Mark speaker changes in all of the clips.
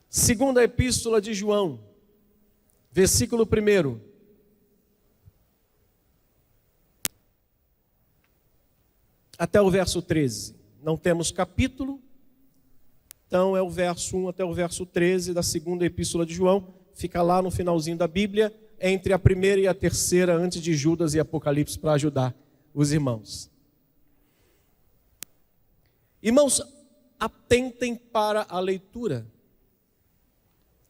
Speaker 1: Segunda Epístola de João, versículo 1. Até o verso 13. Não temos capítulo, então é o verso 1 até o verso 13 da segunda Epístola de João. Fica lá no finalzinho da Bíblia, entre a primeira e a terceira, antes de Judas e Apocalipse, para ajudar os irmãos. Irmãos, atentem para a leitura.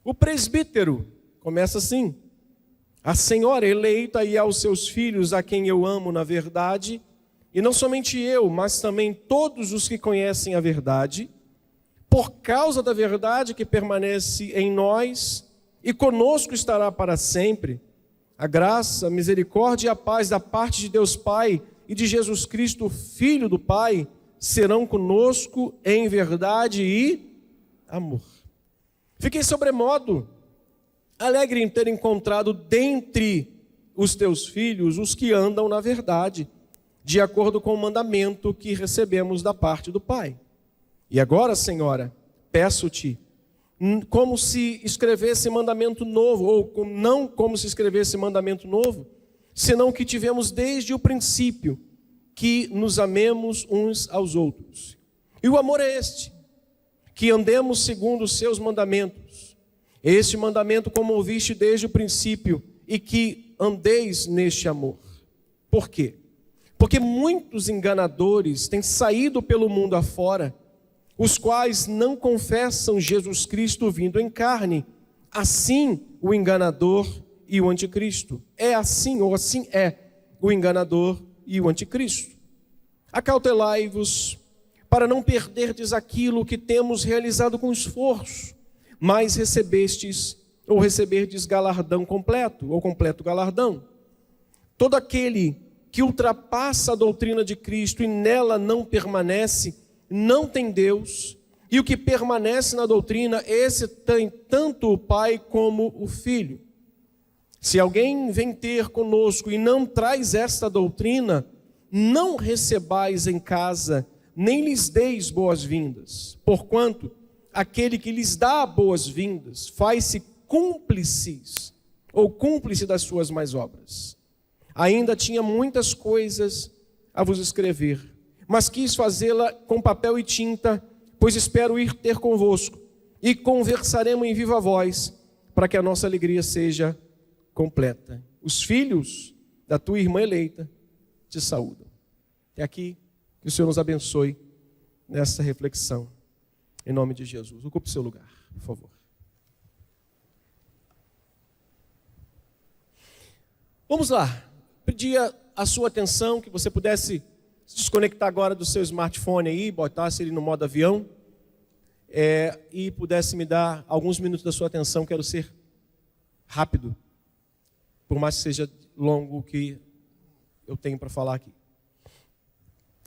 Speaker 1: O presbítero começa assim: a senhora eleita e aos seus filhos, a quem eu amo na verdade, e não somente eu, mas também todos os que conhecem a verdade, por causa da verdade que permanece em nós e conosco estará para sempre, a graça, a misericórdia e a paz da parte de Deus Pai e de Jesus Cristo, Filho do Pai, serão conosco em verdade e amor. Fiquei sobremodo alegre em ter encontrado dentre os teus filhos os que andam na verdade, de acordo com o mandamento que recebemos da parte do Pai. E agora, Senhora, peço-te, como se escrevesse mandamento novo, ou não como se escrevesse mandamento novo, senão que tivemos desde o princípio, que nos amemos uns aos outros. E o amor é este, que andemos segundo os seus mandamentos. Este mandamento como ouviste desde o princípio, e que andeis neste amor. Por quê? Porque muitos enganadores têm saído pelo mundo afora, os quais não confessam Jesus Cristo vindo em carne. Assim o enganador e o anticristo. É assim, ou assim é, o enganador e o anticristo. Acautelai-vos para não perderdes aquilo que temos realizado com esforço, mas recebestes ou receberdes galardão completo, ou completo galardão. Todo aquele que ultrapassa a doutrina de Cristo e nela não permanece, não tem Deus, e o que permanece na doutrina, esse tem tanto o Pai como o Filho. Se alguém vem ter conosco e não traz esta doutrina, não recebais em casa, nem lhes deis boas-vindas, porquanto aquele que lhes dá boas-vindas faz-se cúmplices, ou cúmplice das suas más obras. Ainda tinha muitas coisas a vos escrever, mas quis fazê-la com papel e tinta, pois espero ir ter convosco, e conversaremos em viva voz, para que a nossa alegria seja completa. Os filhos da tua irmã eleita te saúdam. Até aqui, que o Senhor nos abençoe nessa reflexão. Em nome de Jesus. Ocupe seu lugar, por favor. Vamos lá. Pedia a sua atenção, que você pudesse se desconectar agora do seu smartphone aí, botasse ele no modo avião, e pudesse me dar alguns minutos da sua atenção. Quero ser rápido, por mais que seja longo o que eu tenho para falar aqui.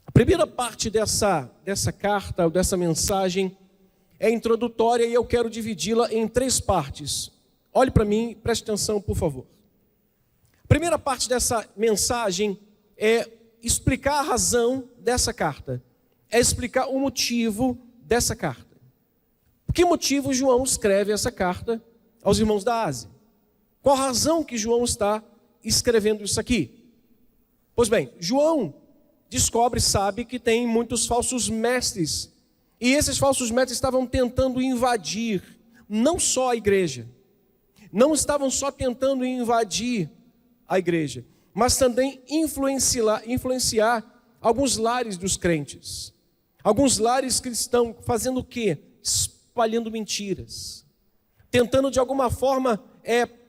Speaker 1: A primeira parte dessa carta, ou dessa mensagem, é introdutória e eu quero dividi-la em 3 partes. Olhe para mim, preste atenção, por favor. A primeira parte dessa mensagem é explicar a razão dessa carta. É explicar o motivo dessa carta. Por que motivo João escreve essa carta aos irmãos da Ásia? Qual a razão que João está escrevendo isso aqui? Pois bem, João descobre, sabe que tem muitos falsos mestres. E esses falsos mestres estavam tentando invadir não só a igreja. Não estavam só tentando invadir a igreja, mas também influenciar alguns lares dos crentes. Alguns lares que estão fazendo o quê? Espalhando mentiras. Tentando de alguma forma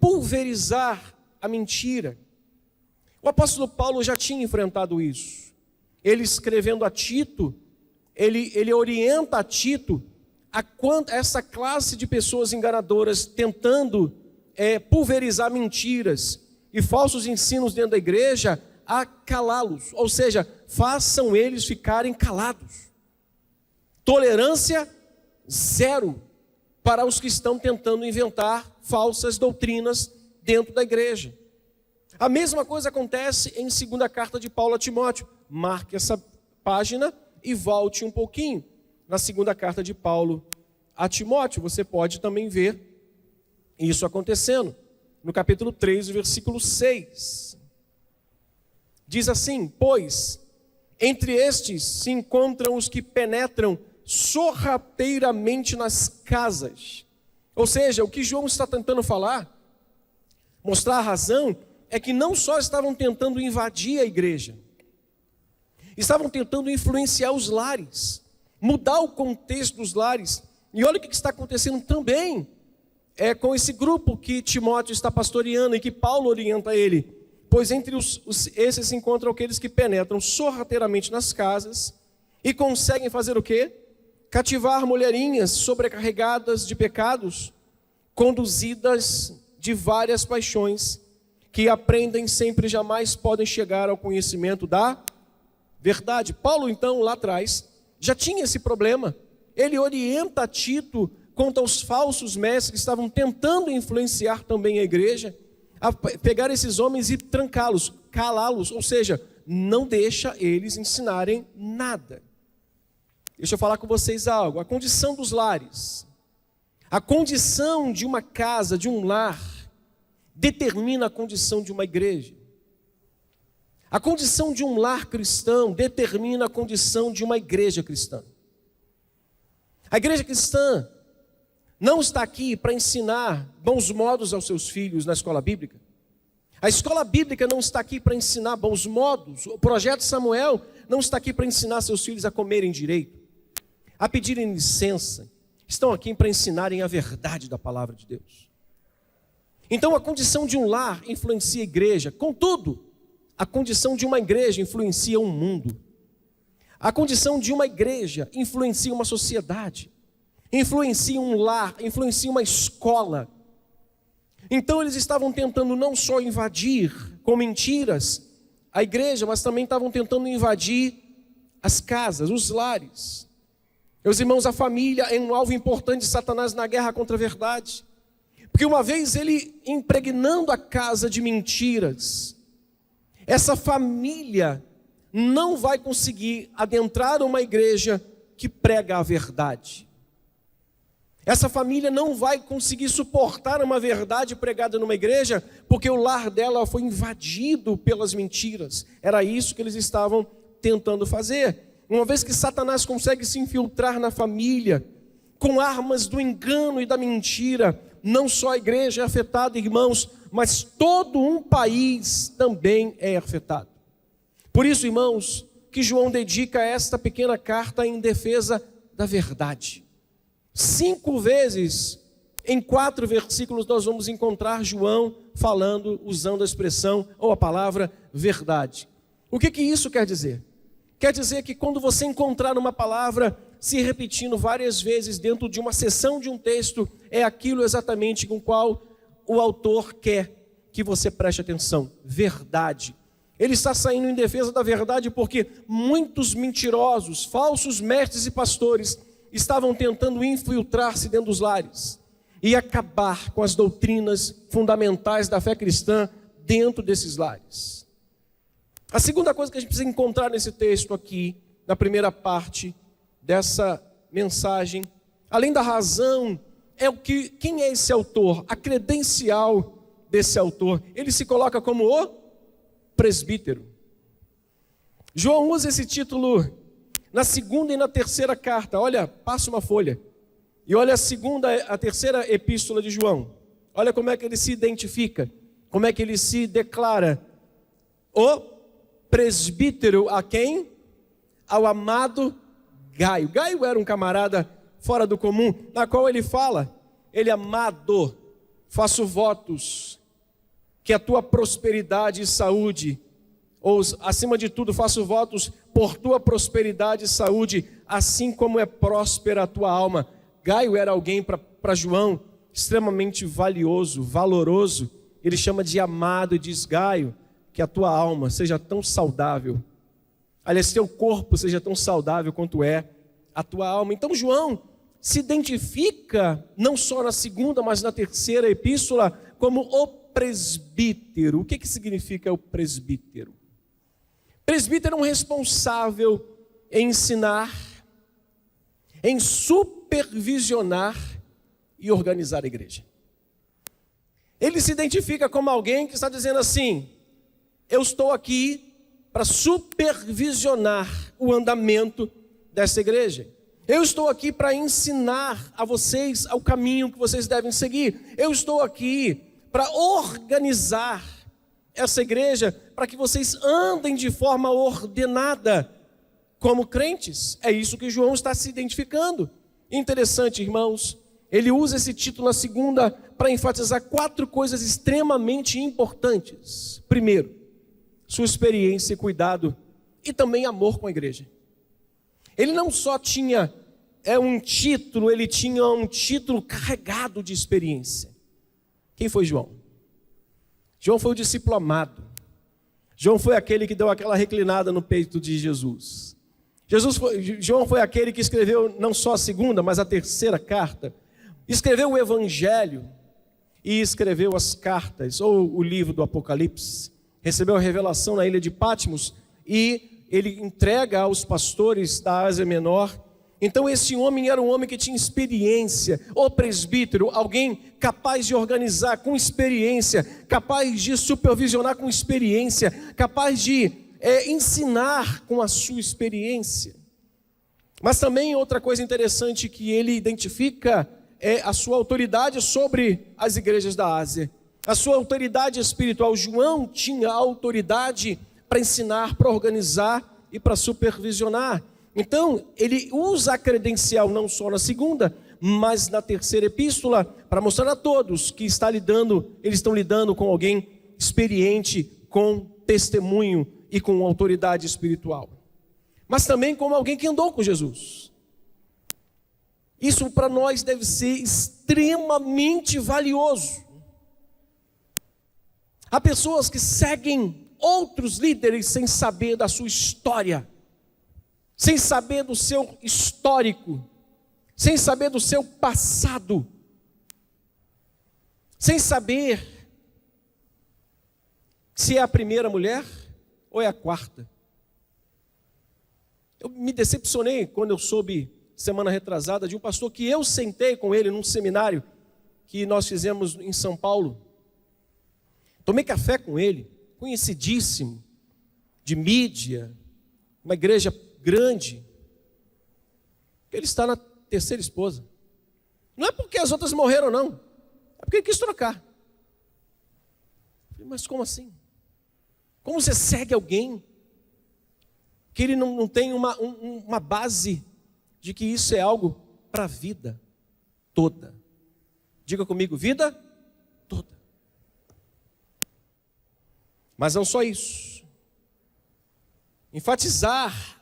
Speaker 1: pulverizar a mentira. O apóstolo Paulo já tinha enfrentado isso. Ele escrevendo a Tito, ele orienta a Tito a essa classe de pessoas enganadoras tentando pulverizar mentiras e falsos ensinos dentro da igreja, a calá-los, ou seja, façam eles ficarem calados. Tolerância zero para os que estão tentando inventar falsas doutrinas dentro da igreja. A mesma coisa acontece em 2ª carta de Paulo a Timóteo. Marque essa página e volte um pouquinho na 2ª carta de Paulo a Timóteo. Você pode também ver isso acontecendo. No capítulo 3, versículo 6. Diz assim: pois entre estes se encontram os que penetram sorrateiramente nas casas. Ou seja, o que João está tentando falar, mostrar a razão, é que não só estavam tentando invadir a igreja, estavam tentando influenciar os lares, mudar o contexto dos lares. E olha o que está acontecendo também com esse grupo que Timóteo está pastoreando e que Paulo orienta ele. Pois entre esses se encontram aqueles que penetram sorrateiramente nas casas e conseguem fazer o quê? Cativar mulherinhas sobrecarregadas de pecados, conduzidas de várias paixões, que aprendem sempre, jamais podem chegar ao conhecimento da verdade. Paulo, então, lá atrás, já tinha esse problema. Ele orienta Tito quanto aos falsos mestres que estavam tentando influenciar também a igreja, a pegar esses homens e trancá-los, calá-los, ou seja, não deixa eles ensinarem nada. Deixa eu falar com vocês algo. A condição dos lares, a condição de uma casa, de um lar, determina a condição de uma igreja. A condição de um lar cristão determina a condição de uma igreja cristã. A igreja cristã não está aqui para ensinar bons modos aos seus filhos na escola bíblica. A escola bíblica não está aqui para ensinar bons modos. O projeto Samuel não está aqui para ensinar seus filhos a comerem direito, a pedirem licença. Estão aqui para ensinarem a verdade da palavra de Deus. Então a condição de um lar influencia a igreja. Contudo, a condição de uma igreja influencia um mundo. A condição de uma igreja influencia uma sociedade, influencia um lar, influencia uma escola. Então eles estavam tentando não só invadir com mentiras a igreja, mas também estavam tentando invadir as casas, os lares. Meus irmãos, a família é um alvo importante de Satanás na guerra contra a verdade. Porque uma vez ele impregnando a casa de mentiras, essa família não vai conseguir adentrar uma igreja que prega a verdade. Essa família não vai conseguir suportar uma verdade pregada numa igreja, porque o lar dela foi invadido pelas mentiras. Era isso que eles estavam tentando fazer. Uma vez que Satanás consegue se infiltrar na família, com armas do engano e da mentira, não só a igreja é afetada, irmãos, mas todo um país também é afetado. Por isso, irmãos, que João dedica esta pequena carta em defesa da verdade. 5 vezes, em 4 versículos, nós vamos encontrar João falando, usando a expressão ou a palavra verdade. O que isso quer dizer? Quer dizer que quando você encontrar uma palavra se repetindo várias vezes dentro de uma seção de um texto, é aquilo exatamente com qual o autor quer que você preste atenção. Verdade. Ele está saindo em defesa da verdade porque muitos mentirosos, falsos mestres e pastores estavam tentando infiltrar-se dentro dos lares e acabar com as doutrinas fundamentais da fé cristã dentro desses lares. A segunda coisa que a gente precisa encontrar nesse texto aqui, na primeira parte dessa mensagem, além da razão, é quem é esse autor, a credencial desse autor. Ele se coloca como o presbítero. João usa esse título na segunda e na terceira carta. Olha, passa uma folha. E olha a terceira epístola de João. Olha como é que ele se identifica, como é que ele se declara. O presbítero a quem? Ao amado Gaio. Gaio era um camarada fora do comum, na qual ele fala, ele amado, faço votos que a tua prosperidade e saúde, ou acima de tudo faço votos por tua prosperidade e saúde, assim como é próspera a tua alma. Gaio era alguém para João extremamente valioso, valoroso. Ele chama de amado e diz: Gaio, que a tua alma seja tão saudável, aliás, teu corpo seja tão saudável quanto é a tua alma. Então João se identifica não só na segunda, mas na terceira epístola como o presbítero. O que significa o presbítero? Presbítero é um responsável em ensinar, em supervisionar e organizar a igreja. Ele se identifica como alguém que está dizendo assim: eu estou aqui para supervisionar o andamento dessa igreja. Eu estou aqui para ensinar a vocês o caminho que vocês devem seguir. Eu estou aqui para organizar essa igreja, para que vocês andem de forma ordenada como crentes. É isso que João está se identificando. Interessante, irmãos, ele usa esse título na segunda para enfatizar 4 coisas extremamente importantes. Primeiro, sua experiência e cuidado, e também amor com a igreja. Ele não só tinha um título, ele tinha um título carregado de experiência. Quem foi João? João foi o discípulo amado. João foi aquele que deu aquela reclinada no peito de Jesus. João foi aquele que escreveu não só a segunda, mas a terceira carta. Escreveu o Evangelho e escreveu as cartas, ou o livro do Apocalipse. Recebeu a revelação na ilha de Patmos e ele entrega aos pastores da Ásia Menor. Então esse homem era um homem que tinha experiência, o presbítero, alguém capaz de organizar com experiência, capaz de supervisionar com experiência, capaz de ensinar com a sua experiência. Mas também outra coisa interessante que ele identifica é a sua autoridade sobre as igrejas da Ásia. A sua autoridade espiritual. João tinha autoridade para ensinar, para organizar e para supervisionar. Então, ele usa a credencial não só na segunda, mas na terceira epístola, para mostrar a todos que eles estão lidando com alguém experiente, com testemunho e com autoridade espiritual. Mas também como alguém que andou com Jesus. Isso para nós deve ser extremamente valioso. Há pessoas que seguem outros líderes sem saber da sua história, sem saber do seu histórico, sem saber do seu passado, sem saber se é a primeira mulher ou é a quarta. Eu me decepcionei quando eu soube, semana retrasada, de um pastor que eu sentei com ele num seminário que nós fizemos em São Paulo. Tomei café com ele, conhecidíssimo, de mídia, uma igreja grande. Ele está na terceira esposa. Não é porque as outras morreram, não. É porque ele quis trocar. Mas como assim? Como você segue alguém que ele não tem uma base de que isso é algo para a vida toda? Diga comigo, vida toda. Mas não só isso. Enfatizar,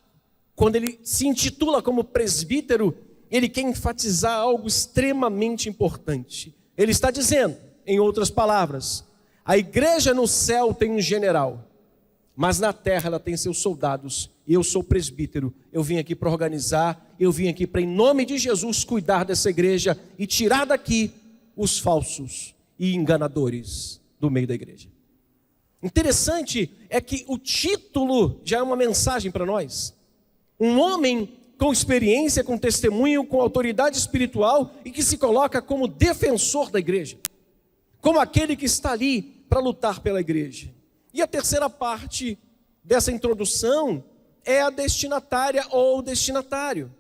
Speaker 1: quando ele se intitula como presbítero, ele quer enfatizar algo extremamente importante. Ele está dizendo, em outras palavras, a igreja no céu tem um general, mas na terra ela tem seus soldados, e eu sou presbítero. Eu vim aqui para organizar, eu vim aqui para, em nome de Jesus, cuidar dessa igreja e tirar daqui os falsos e enganadores do meio da igreja. Interessante é que o título já é uma mensagem para nós. Um homem com experiência, com testemunho, com autoridade espiritual e que se coloca como defensor da igreja, como aquele que está ali para lutar pela igreja. E a terceira parte dessa introdução é a destinatária ou destinatário.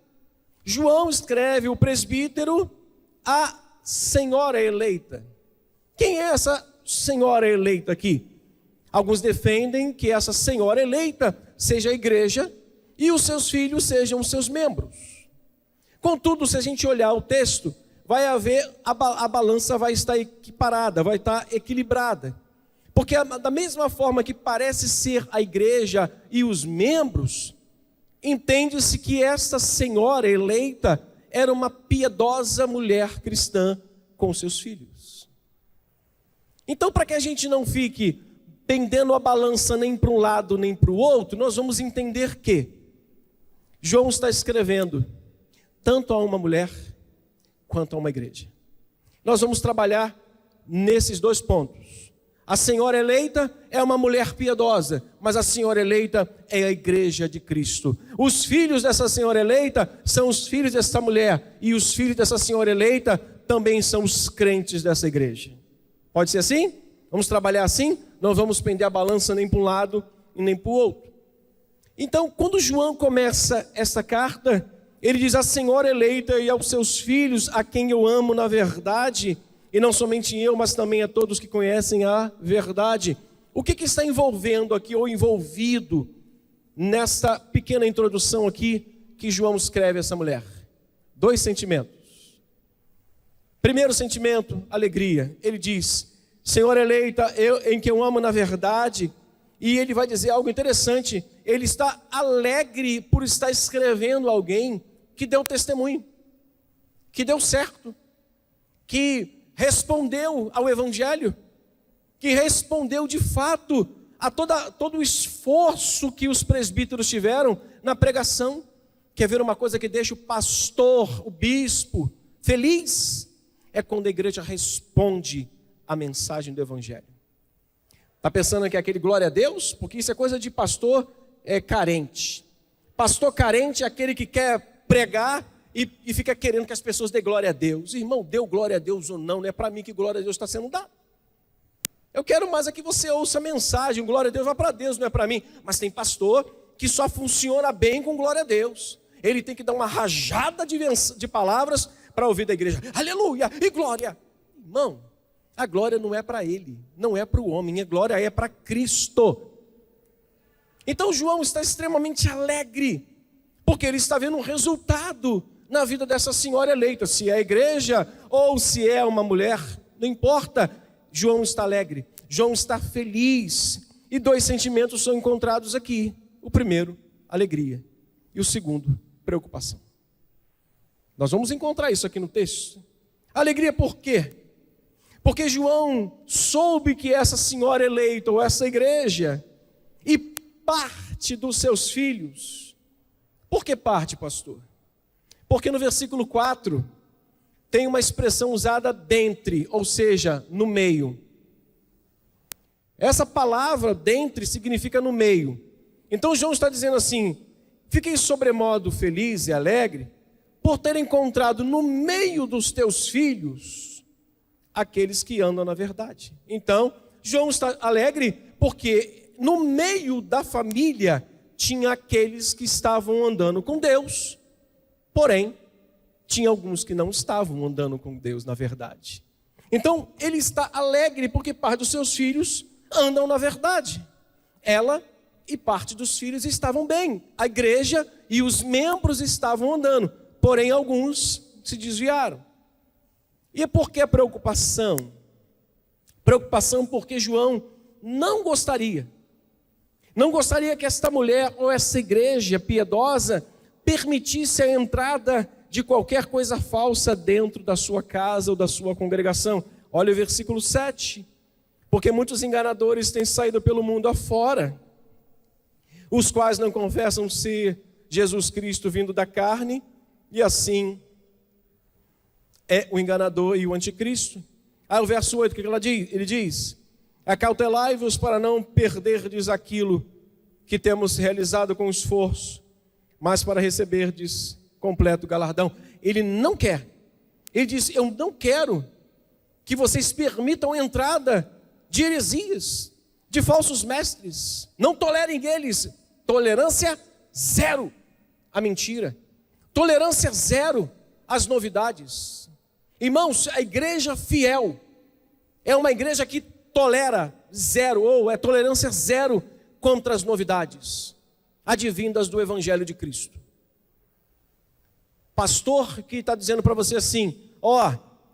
Speaker 1: João escreve o presbítero, a senhora eleita. Quem é essa senhora eleita aqui? Alguns defendem que essa senhora eleita seja a igreja e os seus filhos sejam os seus membros. Contudo, se a gente olhar o texto, vai haver, a balança vai estar equiparada, vai estar equilibrada. Porque da mesma forma que parece ser a igreja e os membros, entende-se que esta senhora eleita era uma piedosa mulher cristã com seus filhos. Então, para que a gente não fique pendendo a balança nem para um lado nem para o outro, nós vamos entender que João está escrevendo tanto a uma mulher quanto a uma igreja. Nós vamos trabalhar nesses dois pontos. A senhora eleita é uma mulher piedosa, mas a senhora eleita é a igreja de Cristo. Os filhos dessa senhora eleita são os filhos dessa mulher, e os filhos dessa senhora eleita também são os crentes dessa igreja. Pode ser assim? Vamos trabalhar assim? Não vamos pender a balança nem para um lado e nem para o outro. Então, quando João começa essa carta, ele diz: a senhora eleita e aos seus filhos, a quem eu amo na verdade, e não somente eu, mas também a todos que conhecem a verdade. O que está envolvendo aqui, ou envolvido, nesta pequena introdução aqui, que João escreve a essa mulher? 2 sentimentos. Primeiro sentimento, alegria. Ele diz: senhora eleita, em quem eu amo na verdade. E ele vai dizer algo interessante. Ele está alegre por estar escrevendo alguém que deu testemunho, que deu certo, que respondeu ao evangelho, que respondeu de fato a todo o esforço que os presbíteros tiveram na pregação. Quer ver uma coisa que deixa o pastor, o bispo, feliz? É quando a igreja responde a mensagem do evangelho. Está pensando que é aquele glória a Deus? Porque isso é coisa de pastor carente. Pastor carente é aquele que quer pregar e fica querendo que as pessoas dêem glória a Deus. Irmão, deu glória a Deus ou não é para mim que glória a Deus está sendo dada. Eu quero mais é que você ouça a mensagem. Glória a Deus vai para Deus, não é para mim. Mas tem pastor que só funciona bem com glória a Deus. Ele tem que dar uma rajada de palavras para ouvir da igreja: aleluia e glória. Irmão, a glória não é para ele, não é para o homem, a glória é para Cristo. Então João está extremamente alegre, porque ele está vendo um resultado na vida dessa senhora eleita. Se é a igreja ou se é uma mulher, não importa. João está alegre, João está feliz. E 2 sentimentos são encontrados aqui. O primeiro, alegria. E o segundo, preocupação. Nós vamos encontrar isso aqui no texto. Alegria por quê? Porque João soube que essa senhora eleita, ou essa igreja, e parte dos seus filhos. Por que parte, pastor? Porque no versículo 4, tem uma expressão usada dentre, ou seja, no meio. Essa palavra dentre significa no meio. Então João está dizendo assim: fiquei sobremodo feliz e alegre por ter encontrado no meio dos teus filhos aqueles que andam na verdade. Então, João está alegre porque no meio da família tinha aqueles que estavam andando com Deus, porém, tinha alguns que não estavam andando com Deus na verdade. Então, ele está alegre porque parte dos seus filhos andam na verdade. Ela e parte dos filhos estavam bem. A igreja e os membros estavam andando, porém, alguns se desviaram. E por que a preocupação? Preocupação porque João não gostaria que esta mulher ou essa igreja piedosa permitisse a entrada de qualquer coisa falsa dentro da sua casa ou da sua congregação. Olha o versículo 7. Porque muitos enganadores têm saído pelo mundo afora, os quais não confessam ser Jesus Cristo vindo da carne, e assim é o enganador e o anticristo. O verso 8, o que ele diz? Acautelai-vos para não perderdes aquilo que temos realizado com esforço, mas para receberdes completo galardão. Ele não quer. Ele diz: eu não quero que vocês permitam a entrada de heresias, de falsos mestres. Não tolerem eles. Tolerância zero à mentira. Tolerância zero às novidades. Irmãos, a igreja fiel é uma igreja que tolera zero, ou é tolerância zero contra as novidades advindas do Evangelho de Cristo. Pastor que está dizendo para você assim: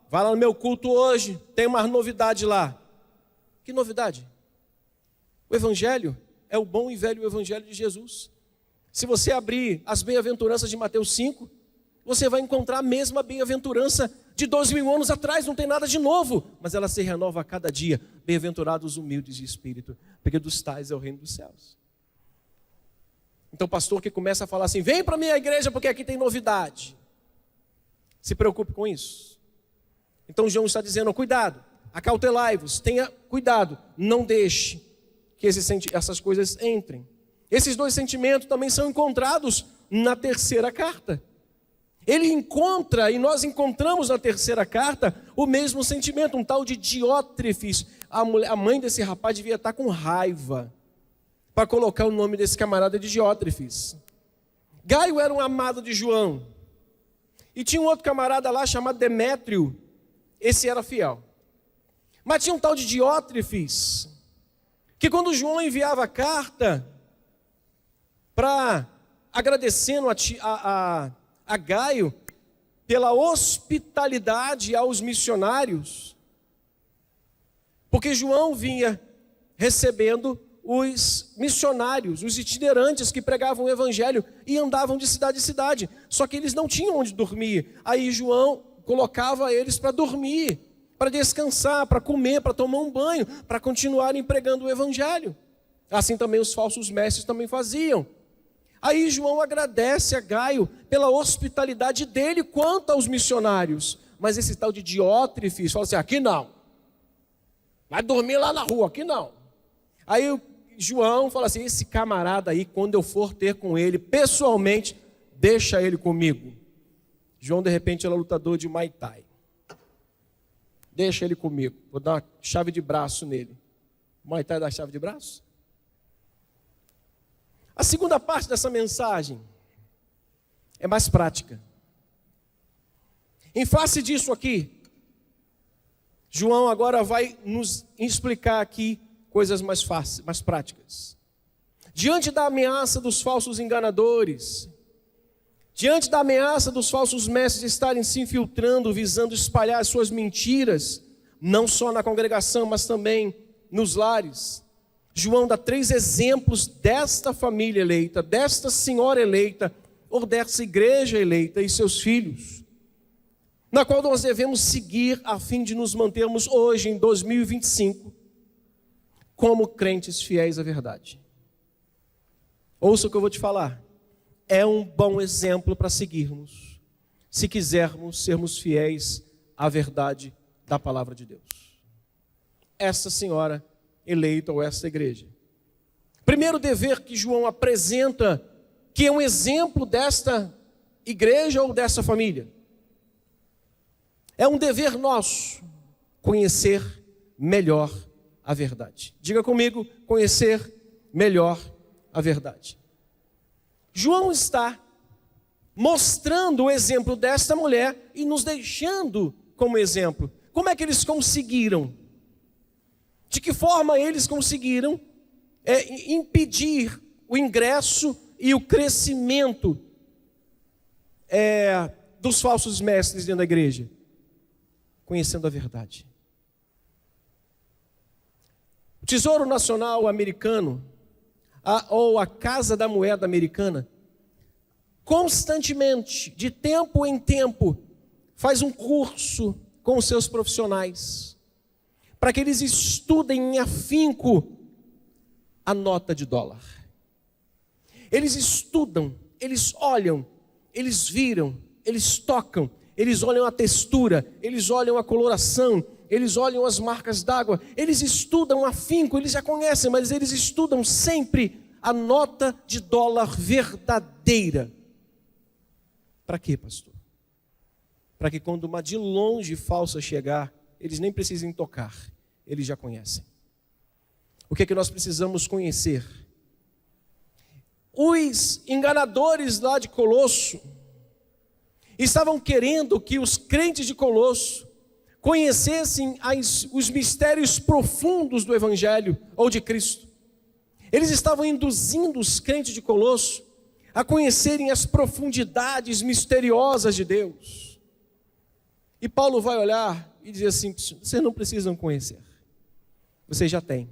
Speaker 1: vai lá no meu culto hoje, tem uma novidade lá. Que novidade? O Evangelho é o bom e velho Evangelho de Jesus. Se você abrir as bem-aventuranças de Mateus 5, você vai encontrar a mesma bem-aventurança de 2000 anos atrás, não tem nada de novo, mas ela se renova a cada dia. Bem-aventurados os humildes de espírito, porque dos tais é o reino dos céus. Então o pastor que começa a falar assim: vem para a minha igreja porque aqui tem novidade, se preocupe com isso. Então João está dizendo: cuidado, acautelai-vos, tenha cuidado, não deixe que essas coisas entrem. Esses dois sentimentos também são encontrados na terceira carta. Ele encontra, e nós encontramos na terceira carta, o mesmo sentimento, um tal de Diótrefes. A mãe desse rapaz devia estar com raiva para colocar o nome desse camarada de Diótrefes. Gaio era um amado de João. E tinha um outro camarada lá chamado Demétrio. Esse era fiel. Mas tinha um tal de Diótrefes, que quando João enviava a carta agradecendo a Gaio pela hospitalidade aos missionários, porque João vinha recebendo os missionários, os itinerantes que pregavam o evangelho e andavam de cidade em cidade, só que eles não tinham onde dormir. Aí João colocava eles para dormir, para descansar, para comer, para tomar um banho, para continuarem pregando o evangelho. Assim também os falsos mestres também faziam. Aí João agradece a Gaio pela hospitalidade dele quanto aos missionários. Mas esse tal de Diótrefes fala assim: aqui não, vai dormir lá na rua, aqui não. Aí João fala assim: esse camarada aí, quando eu for ter com ele pessoalmente, deixa ele comigo. João de repente era lutador de Muay Thai. Deixa ele comigo, vou dar uma chave de braço nele. Muay Thai dá chave de braço? A segunda parte dessa mensagem é mais prática. Em face disso aqui, João agora vai nos explicar aqui coisas mais fáceis, mais práticas. Diante da ameaça dos falsos enganadores, diante da ameaça dos falsos mestres estarem se infiltrando, visando espalhar as suas mentiras, não só na congregação, mas também nos lares, João dá 3 exemplos desta família eleita, desta senhora eleita, ou dessa igreja eleita e seus filhos, na qual nós devemos seguir a fim de nos mantermos hoje, em 2025, como crentes fiéis à verdade. Ouça o que eu vou te falar. É um bom exemplo para seguirmos, se quisermos sermos fiéis à verdade da palavra de Deus. Essa senhora eleita ou essa igreja. Primeiro dever que João apresenta, que é um exemplo desta igreja ou dessa família, é um dever nosso conhecer melhor a verdade. Diga comigo, conhecer melhor a verdade. João está mostrando o exemplo desta mulher e nos deixando como exemplo. Como é que eles conseguiram? De que forma eles conseguiram impedir o ingresso e o crescimento dos falsos mestres dentro da igreja? Conhecendo a verdade. O Tesouro Nacional americano, ou a Casa da Moeda americana, constantemente, de tempo em tempo, faz um curso com os seus profissionais, para que eles estudem em afinco a nota de dólar. Eles estudam, eles olham, eles viram, eles tocam, eles olham a textura, eles olham a coloração, eles olham as marcas d'água, eles estudam afinco, eles já conhecem, mas eles estudam sempre a nota de dólar verdadeira. Para quê, pastor? Para que quando uma de longe falsa chegar, eles nem precisem tocar, eles já conhecem. O que é que nós precisamos conhecer? Os enganadores lá de Colosso estavam querendo que os crentes de Colosso conhecessem os mistérios profundos do Evangelho ou de Cristo. Eles estavam induzindo os crentes de Colosso a conhecerem as profundidades misteriosas de Deus. E Paulo vai olhar e dizer assim: vocês não precisam conhecer, vocês já têm.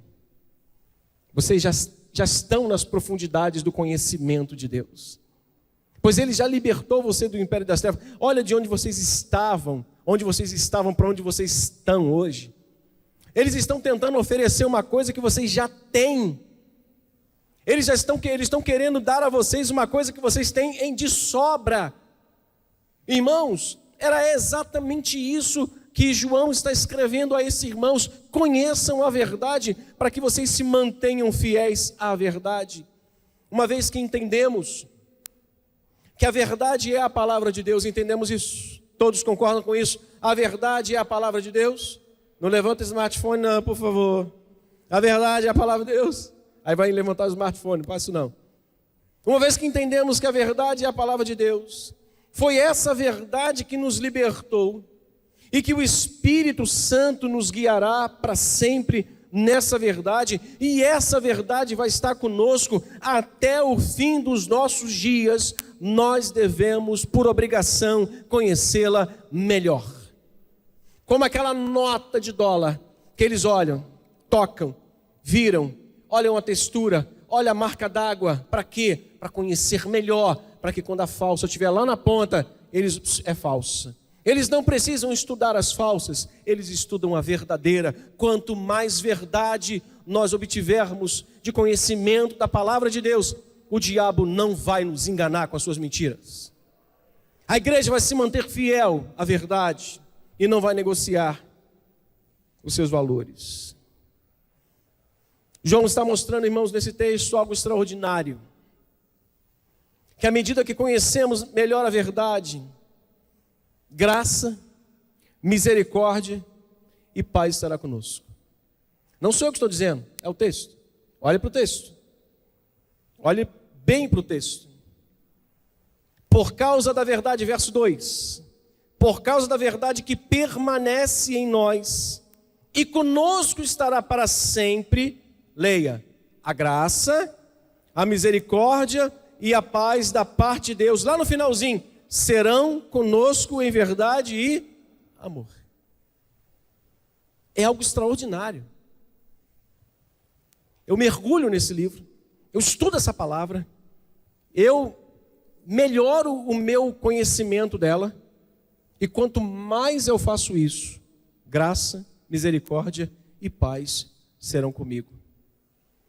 Speaker 1: Vocês já estão nas profundidades do conhecimento de Deus. Pois Ele já libertou você do império das trevas. Olha de onde vocês estavam para onde vocês estão hoje. Eles estão tentando oferecer uma coisa que vocês já têm. Eles estão querendo dar a vocês uma coisa que vocês têm de sobra. Irmãos, era exatamente isso que João está escrevendo a esses irmãos: conheçam a verdade para que vocês se mantenham fiéis à verdade. Uma vez que entendemos que a verdade é a palavra de Deus, entendemos isso? Todos concordam com isso? A verdade é a palavra de Deus? Não levanta o smartphone não, por favor. A verdade é a palavra de Deus? Aí vai levantar o smartphone, não faz isso não. Uma vez que entendemos que a verdade é a palavra de Deus, foi essa verdade que nos libertou, e que o Espírito Santo nos guiará para sempre nessa verdade, e essa verdade vai estar conosco até o fim dos nossos dias. Nós devemos, por obrigação, conhecê-la melhor. Como aquela nota de dólar que eles olham, tocam, viram, olham a textura, olham a marca d'água. Para quê? Para conhecer melhor, para que quando a falsa estiver lá na ponta, é falsa. Eles não precisam estudar as falsas, eles estudam a verdadeira. Quanto mais verdade nós obtivermos de conhecimento da palavra de Deus, o diabo não vai nos enganar com as suas mentiras. A igreja vai se manter fiel à verdade e não vai negociar os seus valores. João está mostrando, irmãos, nesse texto algo extraordinário. Que à medida que conhecemos melhor a verdade, graça, misericórdia e paz estará conosco. Não sou eu que estou dizendo, é o texto. Olhe para o texto. Olhe bem para o texto. Por causa da verdade, verso 2. Por causa da verdade que permanece em nós e conosco estará para sempre. Leia: a graça, a misericórdia e a paz da parte de Deus. Lá no finalzinho: serão conosco em verdade e amor. É algo extraordinário. Eu mergulho nesse livro, eu estudo essa palavra, eu melhoro o meu conhecimento dela, e quanto mais eu faço isso, graça, misericórdia e paz serão comigo.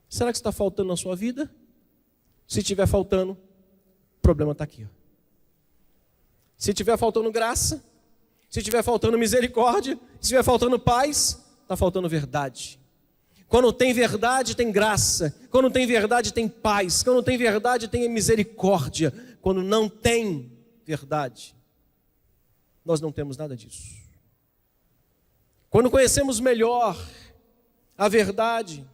Speaker 1: Será que está faltando na sua vida? Se estiver faltando, o problema está aqui, ó. Se estiver faltando graça, se estiver faltando misericórdia, se estiver faltando paz, está faltando verdade. Quando tem verdade, tem graça. Quando tem verdade, tem paz. Quando tem verdade, tem misericórdia. Quando não tem verdade, nós não temos nada disso. Quando conhecemos melhor a verdade,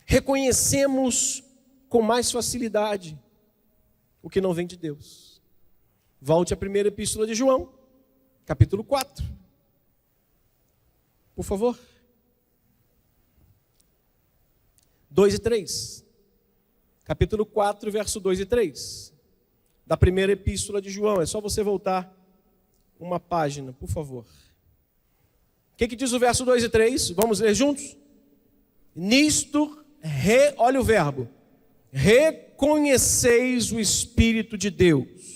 Speaker 1: reconhecemos com mais facilidade o que não vem de Deus. Volte à primeira epístola de João, capítulo 4. Por favor. 2 e 3. Capítulo 4, verso 2 e 3. Da primeira epístola de João. É só você voltar uma página, por favor. O que diz o verso 2 e 3? Vamos ler juntos? Nisto, olha o verbo. Reconheceis o Espírito de Deus.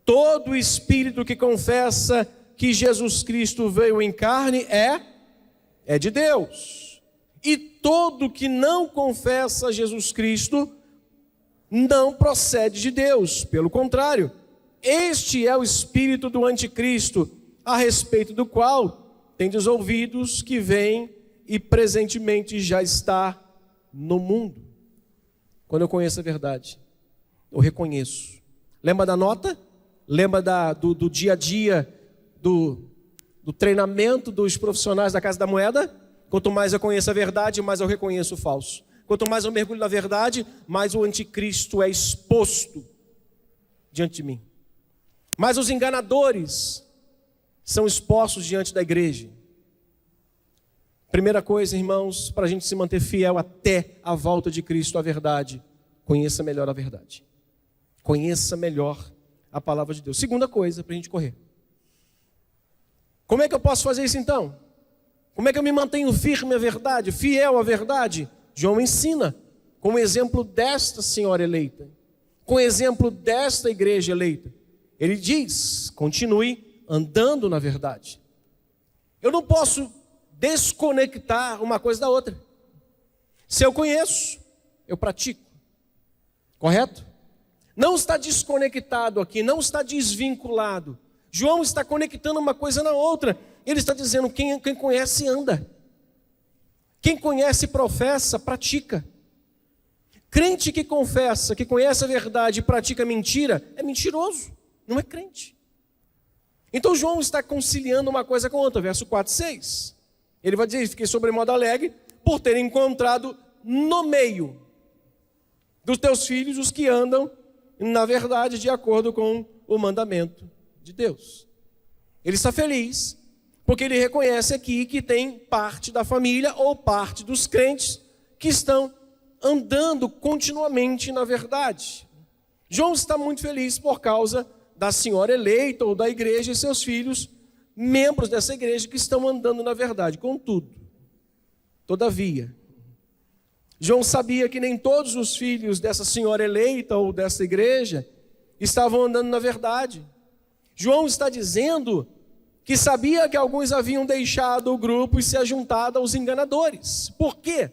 Speaker 1: Todo espírito que confessa que Jesus Cristo veio em carne é de Deus. E todo que não confessa Jesus Cristo não procede de Deus. Pelo contrário, este é o espírito do anticristo, a respeito do qual tendes ouvidos que vem e presentemente já está no mundo. Quando eu conheço a verdade, eu reconheço. Lembra da nota? Lembra do dia a dia, do treinamento dos profissionais da Casa da Moeda? Quanto mais eu conheço a verdade, mais eu reconheço o falso. Quanto mais eu mergulho na verdade, mais o anticristo é exposto diante de mim. Mais os enganadores são expostos diante da igreja. Primeira coisa, irmãos, para a gente se manter fiel até a volta de Cristo à verdade, conheça melhor a verdade. Conheça melhor a palavra de Deus. Segunda coisa, para a gente correr. Como é que eu posso fazer isso então? Como é que eu me mantenho firme à verdade, fiel à verdade? João ensina, com o exemplo desta senhora eleita, com o exemplo desta igreja eleita. Ele diz, continue andando na verdade. Eu não posso desconectar uma coisa da outra. Se eu conheço, eu pratico. Correto? Não está desconectado aqui, não está desvinculado. João está conectando uma coisa na outra. Ele está dizendo, quem conhece anda. Quem conhece professa, pratica. Crente que confessa, que conhece a verdade e pratica mentira, é mentiroso, não é crente. Então João está conciliando uma coisa com outra, verso 4 e 6. Ele vai dizer, fiquei sobremodo alegre por ter encontrado no meio dos teus filhos os que andam na verdade de acordo com o mandamento de Deus. Ele está feliz porque ele reconhece aqui que tem parte da família ou parte dos crentes que estão andando continuamente na verdade. João está muito feliz por causa da senhora eleita ou da igreja e seus filhos, membros dessa igreja que estão andando na verdade. Contudo, todavia, João sabia que nem todos os filhos dessa senhora eleita ou dessa igreja estavam andando na verdade. João está dizendo que sabia que alguns haviam deixado o grupo e se ajuntado aos enganadores. Por quê?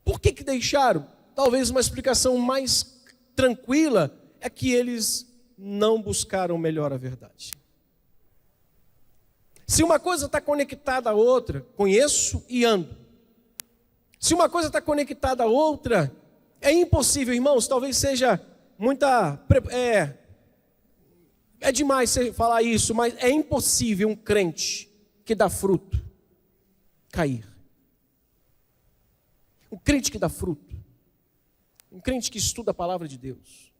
Speaker 1: Por que deixaram? Talvez uma explicação mais tranquila é que eles não buscaram melhor a verdade. Se uma coisa está conectada à outra, conheço e ando. Se uma coisa está conectada à outra, é impossível, irmãos, talvez seja é demais você falar isso, mas é impossível um crente que dá fruto cair. Um crente que dá fruto, um crente que estuda a palavra de Deus,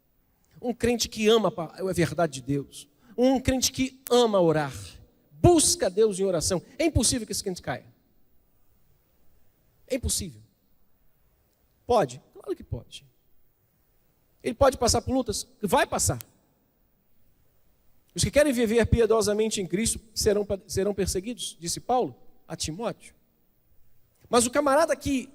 Speaker 1: um crente que ama a verdade de Deus, um crente que ama orar, busca Deus em oração, é impossível que esse crente caia. É impossível. Pode? Claro que pode. Ele pode passar por lutas? Vai passar. Os que querem viver piedosamente em Cristo serão perseguidos, disse Paulo a Timóteo. Mas o camarada que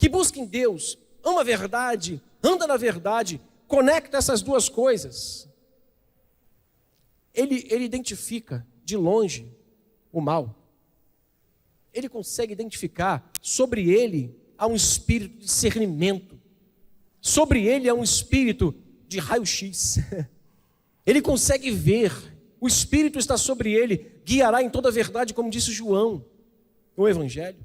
Speaker 1: busca em Deus, ama a verdade, anda na verdade, conecta essas duas coisas, ele identifica de longe o mal. Ele consegue identificar, sobre ele há um espírito de discernimento, sobre ele há um espírito de raio-x. Ele consegue ver, o Espírito está sobre ele, guiará em toda a verdade, como disse João no Evangelho.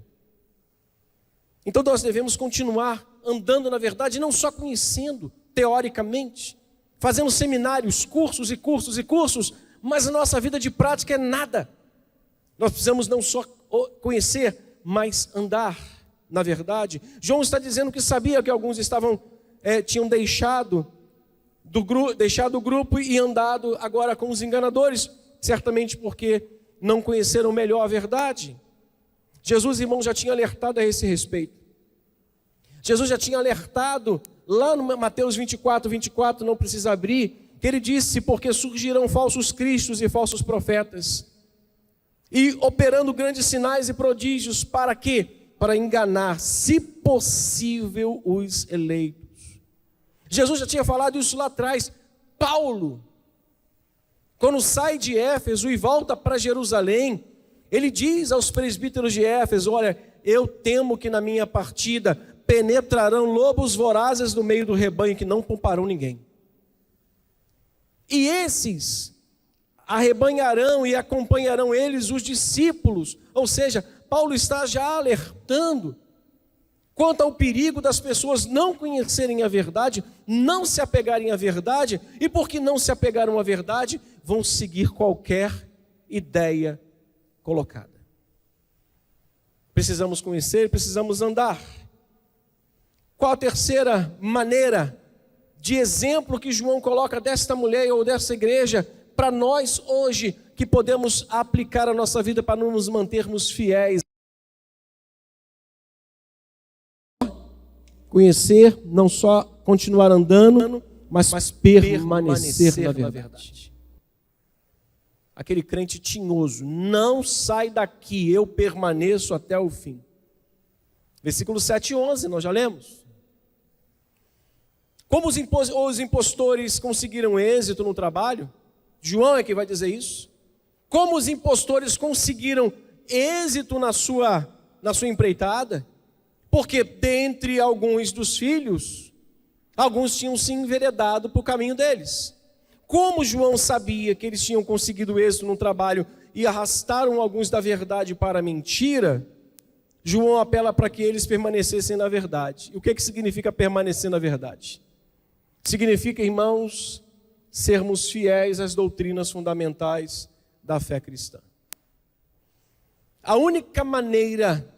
Speaker 1: Então nós devemos continuar andando na verdade, não só conhecendo teoricamente, fazendo seminários, cursos e cursos e cursos, mas a nossa vida de prática é nada. Nós precisamos não só conhecer, mas andar na verdade. João está dizendo que sabia que alguns tinham deixado o grupo e andado agora com os enganadores, certamente porque não conheceram melhor a verdade. Jesus, irmão, já tinha alertado a esse respeito. Jesus já tinha alertado lá no Mateus 24, não precisa abrir, que ele disse, porque surgirão falsos cristos e falsos profetas, e operando grandes sinais e prodígios, para quê? Para enganar, se possível, os eleitos. Jesus já tinha falado isso lá atrás. Paulo, quando sai de Éfeso e volta para Jerusalém, ele diz aos presbíteros de Éfeso, olha, eu temo que na minha partida penetrarão lobos vorazes no meio do rebanho que não pouparão ninguém. E esses arrebanharão e acompanharão eles os discípulos. Ou seja, Paulo está já alertando quanto ao perigo das pessoas não conhecerem a verdade, não se apegarem à verdade, e porque não se apegaram à verdade, vão seguir qualquer ideia colocada. Precisamos conhecer, precisamos andar. Qual a terceira maneira de exemplo que João coloca desta mulher ou dessa igreja para nós hoje, que podemos aplicar a nossa vida para nos mantermos fiéis? Conhecer, não só continuar andando, mas permanecer na verdade. Aquele crente tinhoso, não sai daqui, eu permaneço até o fim. Versículo 7 e 11, nós já lemos. Como os impostores conseguiram êxito no trabalho? João é que vai dizer isso. Como os impostores conseguiram êxito na sua empreitada? Porque dentre alguns dos filhos, alguns tinham se enveredado para o caminho deles. como João sabia que eles tinham conseguido êxito no trabalho e arrastaram alguns da verdade para a mentira, João apela para que eles permanecessem na verdade. E o que significa permanecer na verdade? Significa, irmãos, sermos fiéis às doutrinas fundamentais da fé cristã. A única maneira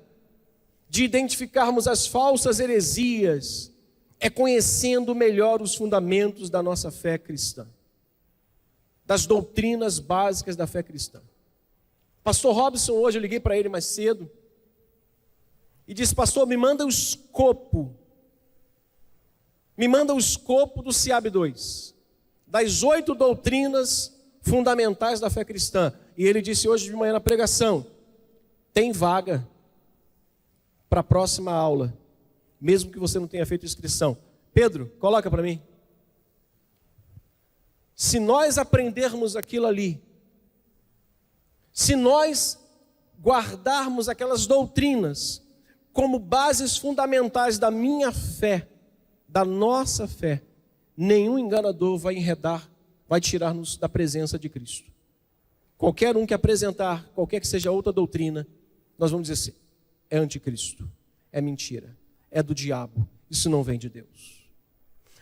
Speaker 1: de identificarmos as falsas heresias é conhecendo melhor os fundamentos da nossa fé cristã, das doutrinas básicas da fé cristã. Pastor Robson, hoje eu liguei para ele mais cedo e disse: pastor, me manda o escopo do SIAB 2, das 8 doutrinas fundamentais da fé cristã. E ele disse hoje de manhã na pregação: tem vaga para a próxima aula, mesmo que você não tenha feito inscrição. Pedro, coloca para mim. Se nós aprendermos aquilo ali, se nós guardarmos aquelas doutrinas como bases fundamentais da minha fé, da nossa fé, nenhum enganador vai enredar, vai tirar-nos da presença de Cristo. Qualquer um que apresentar, qualquer que seja outra doutrina, nós vamos dizer assim: é anticristo, é mentira, é do diabo, isso não vem de Deus.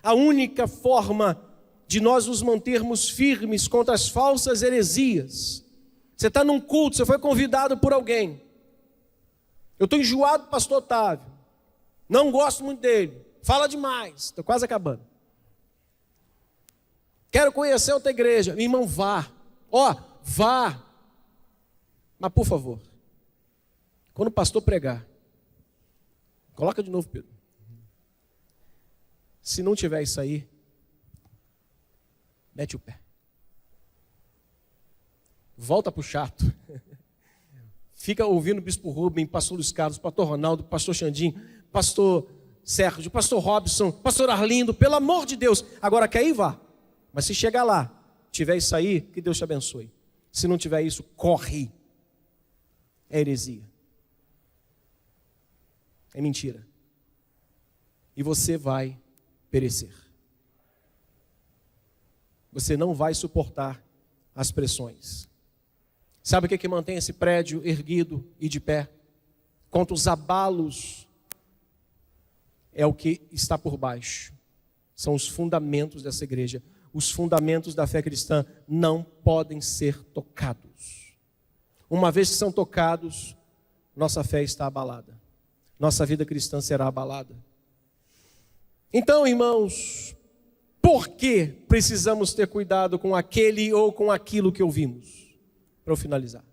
Speaker 1: A única forma de nós nos mantermos firmes contra as falsas heresias, você está num culto, você foi convidado por alguém, eu estou enjoado do pastor Otávio, não gosto muito dele, fala demais, estou quase acabando, quero conhecer outra igreja. Meu irmão, vá, vá, mas por favor, quando o pastor pregar, coloca de novo, Pedro, se não tiver isso aí, mete o pé, volta para o chato, fica ouvindo o bispo Rubem, pastor Luiz Carlos, pastor Ronaldo, pastor Xandim, pastor Sérgio, pastor Robson, pastor Arlindo, pelo amor de Deus. Agora quer ir, vá, mas se chegar lá, tiver isso aí, que Deus te abençoe. Se não tiver isso, corre, é heresia, é mentira, e você vai perecer. Você não vai suportar as pressões. Sabe o que mantém esse prédio erguido e de pé? Contra os abalos, é o que está por baixo. São os fundamentos dessa igreja. Os fundamentos da fé cristã não podem ser tocados. Uma vez que são tocados, nossa fé está abalada. Nossa vida cristã será abalada. Então, irmãos, por que precisamos ter cuidado com aquele ou com aquilo que ouvimos? Para eu finalizar.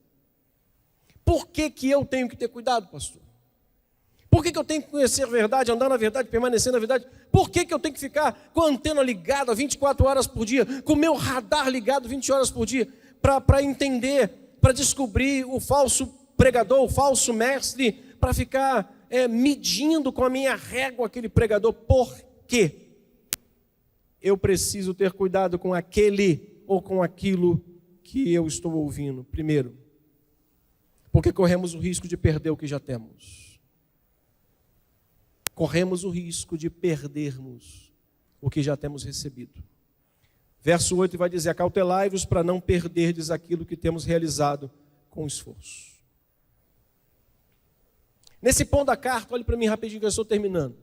Speaker 1: Por que eu tenho que ter cuidado, pastor? Por que eu tenho que conhecer a verdade, andar na verdade, permanecer na verdade? Por que eu tenho que ficar com a antena ligada 24 horas por dia, com o meu radar ligado 20 horas por dia, para entender, para descobrir o falso pregador, o falso mestre, para ficar medindo com a minha régua aquele pregador? Por quê? Eu preciso ter cuidado com aquele ou com aquilo que eu estou ouvindo. Primeiro, porque corremos o risco de perder o que já temos. Corremos o risco de perdermos o que já temos recebido. Verso 8 vai dizer: acautelai-vos para não perderdes aquilo que temos realizado com esforço. Nesse ponto da carta, olhe para mim rapidinho que eu estou terminando.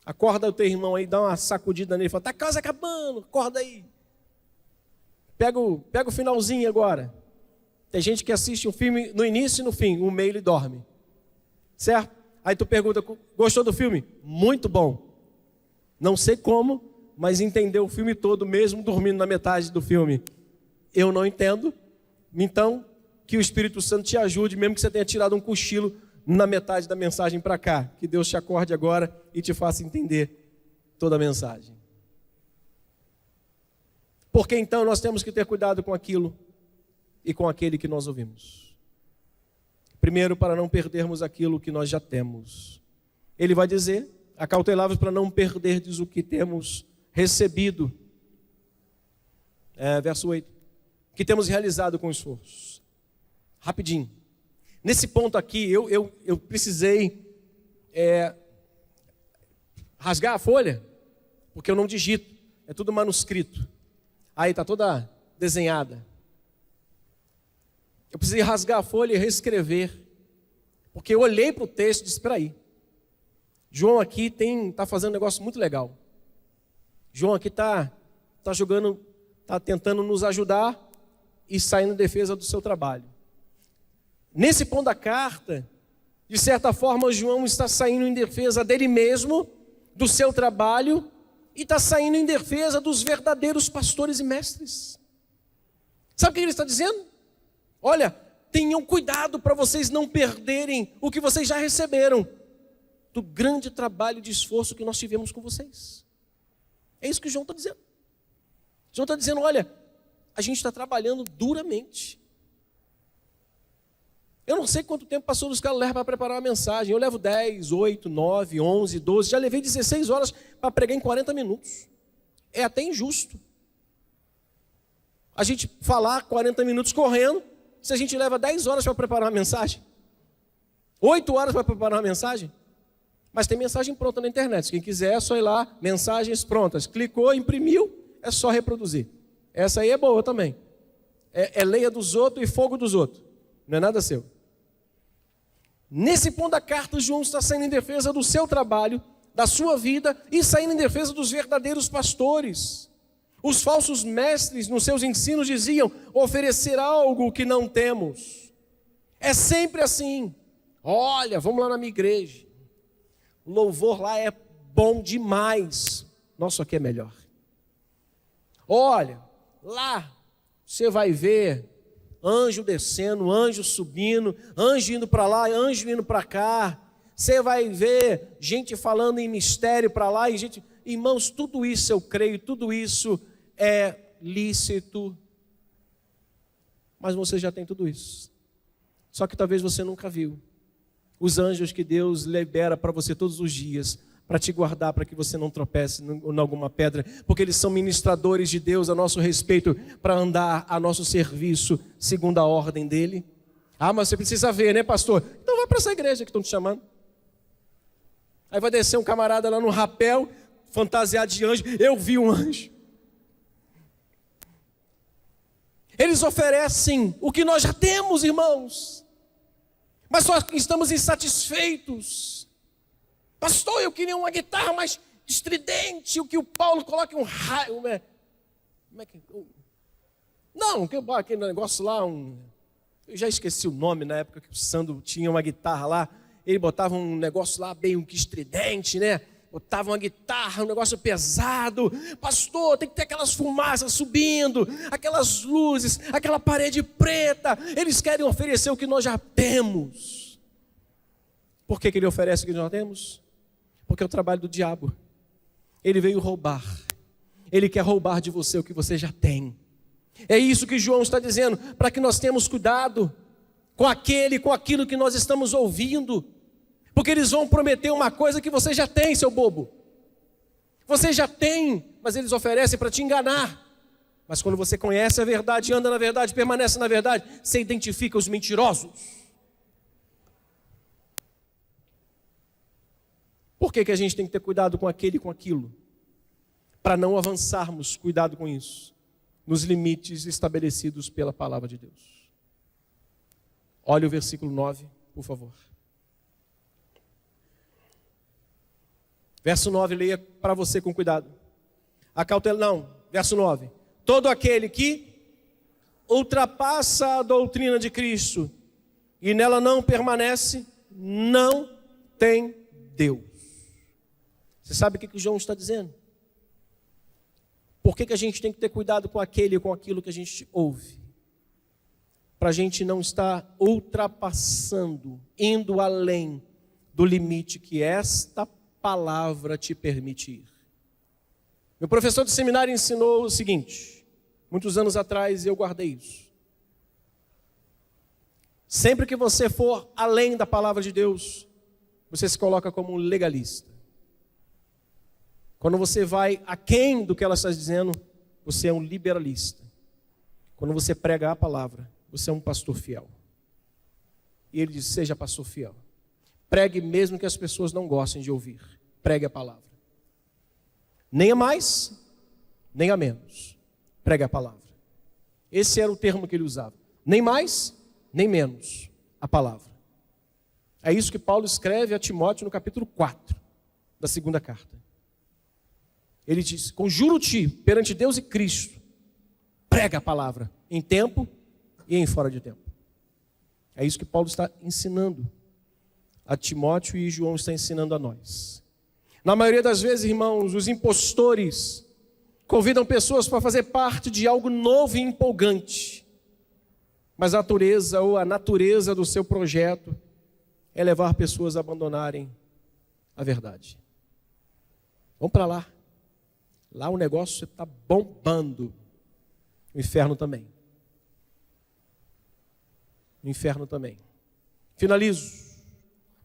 Speaker 1: Acorda o teu irmão aí, dá uma sacudida nele, fala: está quase acabando, acorda aí. Pega o finalzinho agora. Tem gente que assiste um filme no início e no fim, no meio ele dorme. Certo? Aí tu pergunta: gostou do filme? Muito bom. Não sei como, mas entendeu o filme todo mesmo dormindo na metade do filme. Eu não entendo. Então, que o Espírito Santo te ajude, mesmo que você tenha tirado um cochilo na metade da mensagem para cá. Que Deus te acorde agora e te faça entender toda a mensagem. Porque então nós temos que ter cuidado com aquilo e com aquele que nós ouvimos. Primeiro, para não perdermos aquilo que nós já temos. Ele vai dizer: acautelai-vos para não perderdes o que temos recebido. Verso 8. Que temos realizado com esforço. Rapidinho. Nesse ponto aqui, eu precisei rasgar a folha, porque eu não digito, é tudo manuscrito. Aí está toda desenhada. Eu precisei rasgar a folha e reescrever. Porque eu olhei para o texto e disse, espera aí. João aqui está fazendo um negócio muito legal. João aqui está jogando, está tentando nos ajudar e saindo em defesa do seu trabalho. Nesse ponto da carta, de certa forma, João está saindo em defesa dele mesmo, do seu trabalho, e está saindo em defesa dos verdadeiros pastores e mestres. Sabe o que ele está dizendo? Olha, tenham cuidado para vocês não perderem o que vocês já receberam do grande trabalho de esforço que nós tivemos com vocês. É isso que João está dizendo. João está dizendo, olha, a gente está trabalhando duramente. Eu não sei quanto tempo passou os caras levam para preparar uma mensagem. Eu levo 10, 8, 9, 11, 12. Já levei 16 horas para pregar em 40 minutos. É até injusto. A gente falar 40 minutos correndo, se a gente leva 10 horas para preparar uma mensagem. 8 horas para preparar uma mensagem. Mas tem mensagem pronta na internet. Se quem quiser é só ir lá, mensagens prontas. Clicou, imprimiu, é só reproduzir. Essa aí é boa também. É leia dos outros e fogo dos outros. Não é nada seu. Nesse ponto da carta, João está saindo em defesa do seu trabalho, da sua vida, e saindo em defesa dos verdadeiros pastores. Os falsos mestres, nos seus ensinos, diziam oferecer algo que não temos. É sempre assim. Olha, vamos lá na minha igreja. O louvor lá é bom demais. Nosso aqui é melhor. Olha, lá você vai ver anjo descendo, anjo subindo, anjo indo para lá, anjo indo para cá. Você vai ver gente falando em mistério para lá e gente... Irmãos, tudo isso eu creio, tudo isso é lícito. Mas você já tem tudo isso. Só que talvez você nunca viu os anjos que Deus libera para você todos os dias, para te guardar, para que você não tropece em alguma pedra, porque eles são ministradores de Deus a nosso respeito, para andar a nosso serviço, segundo a ordem dele. Ah, mas você precisa ver, né, pastor? Então vai para essa igreja que estão te chamando. Aí vai descer um camarada lá no rapel, fantasiado de anjo. Eu vi um anjo. Eles oferecem o que nós já temos, irmãos, mas só estamos insatisfeitos. Pastor, eu queria uma guitarra mais estridente, o que o Paulo coloca um raio. Não, aquele negócio lá, eu já esqueci o nome na época que o Sandro tinha uma guitarra lá. Ele botava um negócio lá bem estridente, né? Botava uma guitarra, um negócio pesado. Pastor, tem que ter aquelas fumaças subindo, aquelas luzes, aquela parede preta. Eles querem oferecer o que nós já temos. Por que ele oferece o que nós já temos? Porque é o trabalho do diabo. Ele veio roubar. Ele quer roubar de você o que você já tem. É isso que João está dizendo, para que nós tenhamos cuidado com aquilo que nós estamos ouvindo. Porque eles vão prometer uma coisa que você já tem, seu bobo. Você já tem, mas eles oferecem para te enganar. Mas quando você conhece a verdade, anda na verdade, permanece na verdade, você identifica os mentirosos. Por que a gente tem que ter cuidado com aquele e com aquilo? Para não avançarmos, cuidado com isso, nos limites estabelecidos pela palavra de Deus. Olha o versículo 9, por favor. Verso 9, leia para você com cuidado. Verso 9. Todo aquele que ultrapassa a doutrina de Cristo e nela não permanece, não tem Deus. Você sabe o que João está dizendo? Por que a gente tem que ter cuidado com aquele e com aquilo que a gente ouve? Para a gente não estar ultrapassando, indo além do limite que esta palavra te permite ir. Meu professor de seminário ensinou o seguinte, muitos anos atrás eu guardei isso. Sempre que você for além da palavra de Deus, você se coloca como um legalista. Quando você vai aquém do que ela está dizendo, você é um liberalista. Quando você prega a palavra, você é um pastor fiel. E ele diz, seja pastor fiel. Pregue mesmo que as pessoas não gostem de ouvir. Pregue a palavra. Nem a mais, nem a menos. pregue a palavra. Esse era o termo que ele usava. Nem mais, nem menos, a palavra. É isso que Paulo escreve a Timóteo no capítulo 4 da segunda carta. Ele diz: conjuro-te perante Deus e Cristo, prega a palavra, em tempo e em fora de tempo. É isso que Paulo está ensinando a Timóteo e João está ensinando a nós. Na maioria das vezes, irmãos, os impostores convidam pessoas para fazer parte de algo novo e empolgante. Mas a natureza do seu projeto é levar pessoas a abandonarem a verdade. Vamos para lá. Lá o negócio está bombando. O inferno também. O inferno também. Finalizo.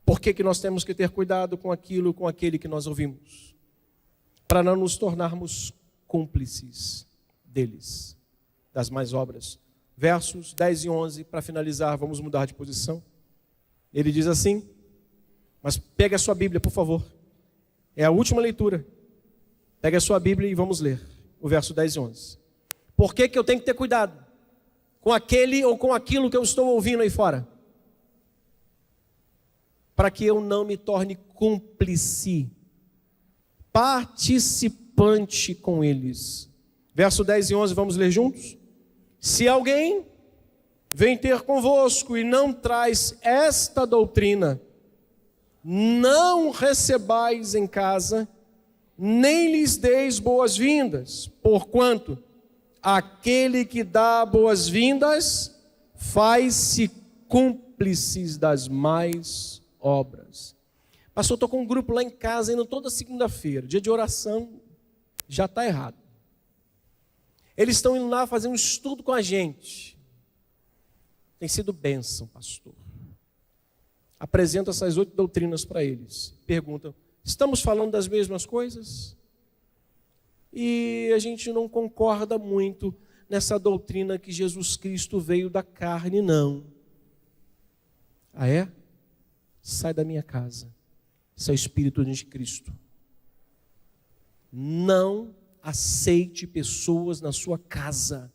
Speaker 1: Por que nós temos que ter cuidado com aquele que nós ouvimos? Para não nos tornarmos cúmplices deles, das más obras. Versos 10 e 11, para finalizar, vamos mudar de posição. Ele diz assim, mas pegue a sua Bíblia, por favor. É a última leitura. Pegue a sua Bíblia e vamos ler o verso 10 e 11. Por que eu tenho que ter cuidado com aquele ou com aquilo que eu estou ouvindo aí fora? Para que eu não me torne cúmplice, participante com eles. Verso 10 e 11, vamos ler juntos? Se alguém vem ter convosco e não traz esta doutrina, não recebais em casa, nem lhes deis boas-vindas, porquanto aquele que dá boas-vindas faz-se cúmplices das más obras. Pastor, estou com um grupo lá em casa, indo toda segunda-feira, dia de oração, já está errado. Eles estão indo lá fazer um estudo com a gente. Tem sido bênção, pastor. Apresento essas 8 doutrinas para eles. Perguntam, estamos falando das mesmas coisas? E a gente não concorda muito nessa doutrina que Jesus Cristo veio da carne, não. Ah, é? Sai da minha casa. Isso é o Espírito de Cristo. Não aceite pessoas na sua casa.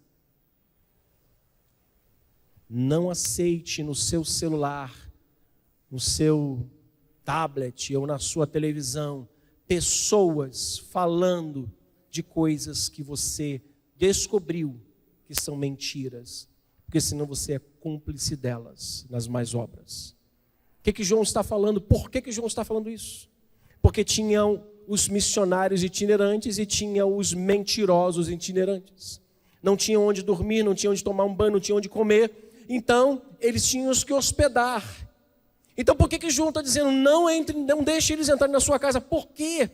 Speaker 1: Não aceite no seu celular, no seu tablet ou na sua televisão, pessoas falando de coisas que você descobriu que são mentiras, porque senão você é cúmplice delas nas más obras. O que João está falando? Por que João está falando isso? Porque tinham os missionários itinerantes e tinha os mentirosos itinerantes. Não tinham onde dormir, não tinham onde tomar um banho, não tinham onde comer. Então, eles tinham os que hospedar. Então, por que João está dizendo, não deixe eles entrarem na sua casa? Por quê?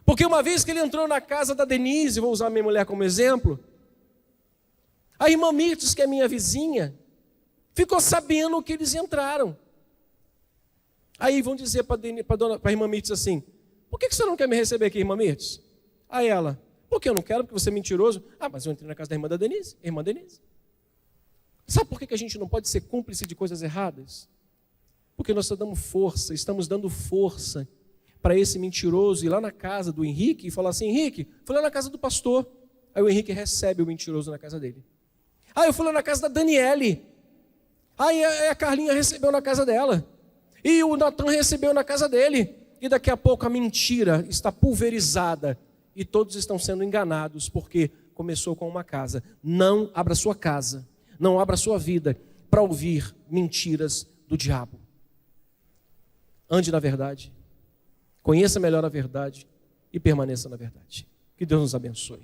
Speaker 1: Porque uma vez que ele entrou na casa da Denise, vou usar a minha mulher como exemplo, a irmã Mirtes, que é minha vizinha, ficou sabendo que eles entraram. Aí vão dizer para a irmã Mirtes assim, por que você não quer me receber aqui, irmã Mirtes? Aí ela, porque eu não quero, porque você é mentiroso. Ah, mas eu entrei na casa da irmã da Denise, irmã Denise. Sabe por que a gente não pode ser cúmplice de coisas erradas? Porque nós estamos dando força para esse mentiroso ir lá na casa do Henrique e falar assim, Henrique, fui lá na casa do pastor. Aí o Henrique recebe o mentiroso na casa dele. Ah, eu fui lá na casa da Daniele. Aí a Carlinha recebeu na casa dela. E o Natan recebeu na casa dele. E daqui a pouco a mentira está pulverizada. E todos estão sendo enganados, porque começou com uma casa. Não abra sua casa, não abra sua vida para ouvir mentiras do diabo. Ande na verdade. Conheça melhor a verdade e permaneça na verdade. Que Deus nos abençoe.